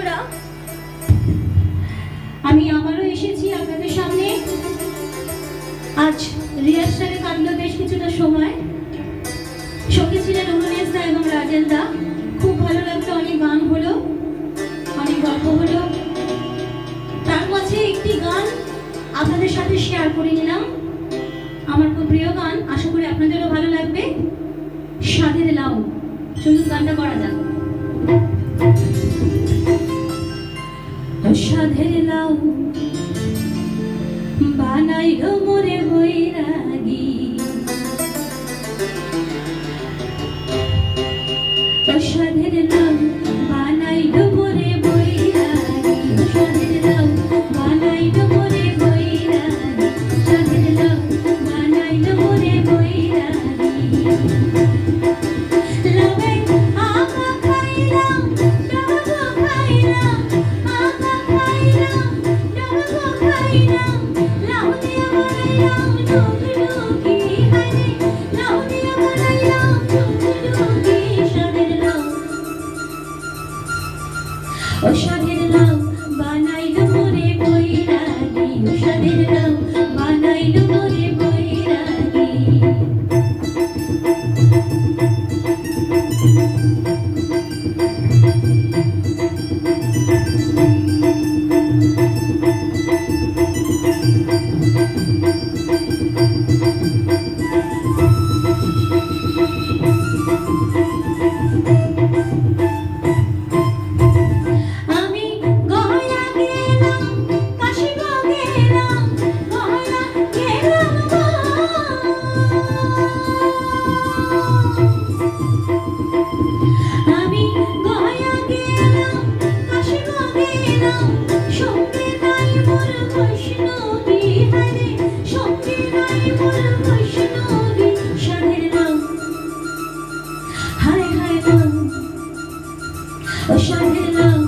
বন্ধুরা, আমি আবারও এসেছি আপনাদের সামনে। আজ রিহার্সালে কাটলো বেশ কিছুটা সময়। সঙ্গে ছিলেন অনুনেশ দা এবং রাজেন দা। খুব ভালো লাগলো, অনেক গান হলো, অনেক গল্প হলো। তার মাঝে একটি গান আপনাদের সাথে শেয়ার করে নিলাম, আমার খুব প্রিয় গান। আশা করি আপনাদেরও ভালো লাগবে। সাধের লাউ, চলুন গানটা করা যাক। সাধের লাউ বানাইলো মোরে বৈরাগী, সাধের লাউ বানাইলো মোরে বৈরাগী, সাধের লাউ বানাইলো মোরে বৈরাগী, সাধের লাউ বানাইলো মোরে বৈরাগী। লাউয়ে আঁকা খাইলাম, ডাবো খাইলাম, আঁকা খাইলাম, ডাবো খাইলাম, লাউ দিয়া বানাইলাম টুকটুকি, হায়রে লাউ দিয়া বানাইলাম টুকটুকি। সাধের লাউ, ও সাধের লাউ বানাইলো মোরে বৈরাগী, ও সাধের লাউ বানাইলো মোরে বৈরাগী। আমি গয়া গেলাম, কাশিগো গেলাম, গয়া গেলাম গো। আমি গয়া গেলাম, কাশিগো গেলাম, সঙ্গে নাই মোর বৈষ্ণবী, হায়রে সঙ্গে নাই মোর বৈষ্ণবী। সাধের লাউ, হায় হায় লাউ, ও সাধের লাউ